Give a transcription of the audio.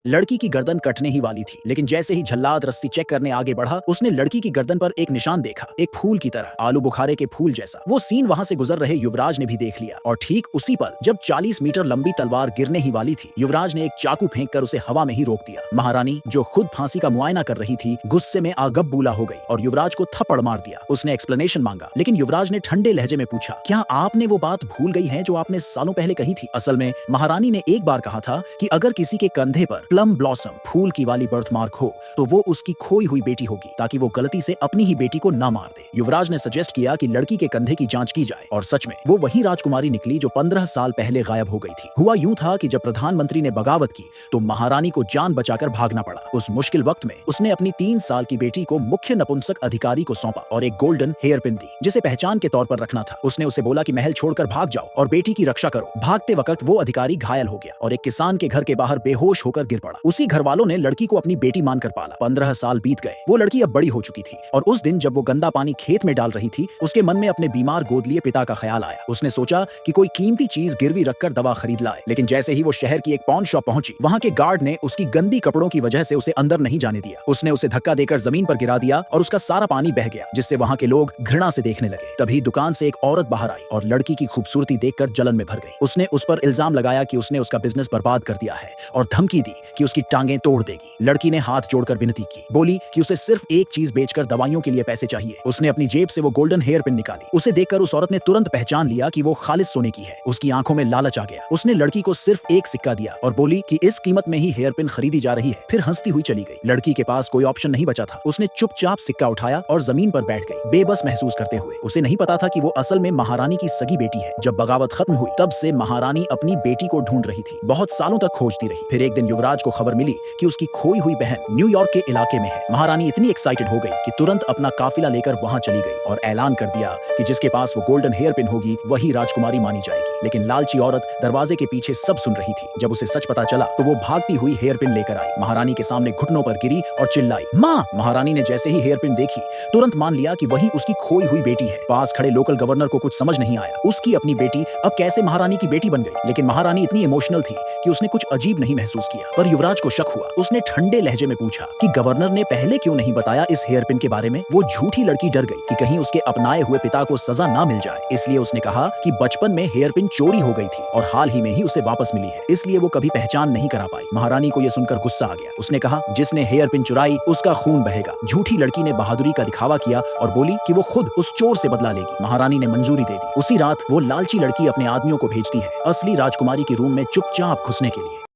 लड़की की गर्दन कटने ही वाली थी, लेकिन जैसे ही जल्लाद रस्सी चेक करने आगे बढ़ा, उसने लड़की की गर्दन पर एक निशान देखा, एक फूल की तरह, आलू बुखारे के फूल जैसा। वो सीन वहां से गुजर रहे युवराज ने भी देख लिया और ठीक उसी पल जब 40 मीटर लंबी तलवार गिरने ही वाली थी, युवराज ने एक चाकू फेंककर उसे हवा में ही रोक दिया। महारानी, जो खुद फांसी का मुआयना कर रही थी, गुस्से में आगबबूला हो गई और युवराज को थप्पड़ मार दिया। उसने एक्सप्लेनेशन मांगा, लेकिन युवराज ने ठंडे लहजे में पूछा, क्या आपने वो बात भूल गई है जो आपने सालों पहले कही थी? असल में महारानी ने एक बार कहा था कि अगर किसी के कंधे पर प्लम ब्लॉसम फूल की वाली बर्थमार्क हो तो वो उसकी खोई हुई बेटी होगी, ताकि वो गलती से अपनी ही बेटी को ना मार दे। युवराज ने सजेस्ट किया कि लड़की के कंधे की जांच की जाए और सच में वो वही राजकुमारी निकली जो 15 साल पहले गायब हो गई थी। हुआ यूं था कि जब प्रधानमंत्री ने बगावत की तो महारानी को जान बचाकर भागना पड़ा। उस मुश्किल वक्त में उसने अपनी 3 साल की बेटी को मुख्य नपुंसक अधिकारी को सौंपा और एक गोल्डन हेयर पिन दी, जिसे पहचान के तौर पर रखना था। उसने उसे बोला कि महल छोड़कर भाग जाओ और बेटी की रक्षा करो। भागते वक्त वो अधिकारी घायल हो गया और एक किसान के घर के बाहर बेहोश होकर गिर पड़ा। उसी घर वालों ने लड़की को अपनी बेटी मानकर पाला। 15 साल बीत गए। वो लड़की अब बड़ी हो चुकी थी और उस दिन जब वो गंदा पानी खेत में डाल रही थी, उसके मन में अपने बीमार गोद लिए पिता का ख्याल आया। उसने सोचा कि कोई कीमती चीज गिरवी रखकर दवा खरीद लाए, लेकिन जैसे ही वो शहर की एक पॉन शॉप पहुंची, वहां के गार्ड ने उसकी गंदी कपड़ों की वजह से उसे अंदर नहीं जाने दिया। उसने उसे धक्का देकर जमीन पर गिरा दिया और उसका सारा पानी बह गया, जिससे वहां के लोग घृणा से देखने लगे। तभी दुकान से एक औरत बाहर आई और लड़की की खूबसूरती देखकर जलन में भर गई। उसने उस पर इल्जाम लगाया कि उसने उसका बिजनेस बर्बाद कर दिया है और धमकी दी कि उसकी टांगें तोड़ देगी। लड़की ने हाथ जोड़कर विनती की, बोली कि उसे सिर्फ एक चीज बेचकर दवाइयों के लिए पैसे चाहिए। उसने अपनी जेब से वो गोल्डन हेयर पिन निकाली। उसे देखकर उस औरत ने तुरंत पहचान लिया कि वो खालिस सोने की है। उसकी आंखों में लालच आ गया। उसने लड़की को सिर्फ एक सिक्का दिया और बोली कि इस कीमत में ही हेयर पिन खरीदी जा रही है, फिर हंसती हुई चली गई। लड़की के पास कोई ऑप्शन नहीं बचा था। उसने चुपचाप सिक्का उठाया और जमीन पर बैठ गई, बेबस महसूस करते हुए। उसे नहीं पता था कि वो असल में महारानी की सगी बेटी है। जब बगावत खत्म हुई, तब से महारानी अपनी बेटी को ढूंढ रही थी। बहुत सालों तक खोजती रही। फिर एक दिन युवराज को खबर मिली कि उसकी खोई हुई बहन न्यूयॉर्क के इलाके में है। महारानी इतनी एक्साइटेड हो गई कि तुरंत अपना काफिला लेकर वहां चली गई और ऐलान कर दिया कि जिसके पास वो गोल्डन हेयर पिन होगी वही राजकुमारी मानी जाएगी। लेकिन लालची औरत दरवाजे के पीछे सब सुन रही थी। जब उसे सच पता चला तो वो भागती हुई हेयर पिन लेकर आई, महारानी के सामने घुटनों पर गिरी और चिल्लाई, माँ! महारानी ने जैसे ही हेयर पिन देखी, तुरंत मान लिया कि वही उसकी खोई हुई बेटी है। पास खड़े लोकल गवर्नर को कुछ समझ नहीं आया। उसकी अपनी बेटी अब कैसे महारानी की बेटी बन गई? लेकिन महारानी इतनी इमोशनल थी कि उसने कुछ अजीब नहीं महसूस किया। पर युवराज को शक हुआ। उसने ठंडे लहजे में पूछा कि गवर्नर ने पहले क्यों नहीं बताया इस हेयर पिन के बारे में? वो झूठी लड़की डर गई कि कहीं उसके अपनाए हुए पिता को सजा ना मिल जाए, इसलिए उसने कहा कि बचपन में हेयर पिन चोरी हो गई थी और हाल ही में ही उसे वापस मिली है, इसलिए वो कभी पहचान नहीं करा पाई। महारानी को यह सुनकर गुस्सा आ गया। उसने कहा, जिसने हेयर पिन चुराई उसका खून बहेगा। झूठी लड़की ने बहादुरी का दिखावा किया और बोली कि वो खुद उस चोर से बदला लेगी। महारानी ने मंजूरी दे दी। उसी रात वो लालची लड़की अपने आदमियों को भेजती है असली राजकुमारी के रूम में चुपचाप घुसने के लिए।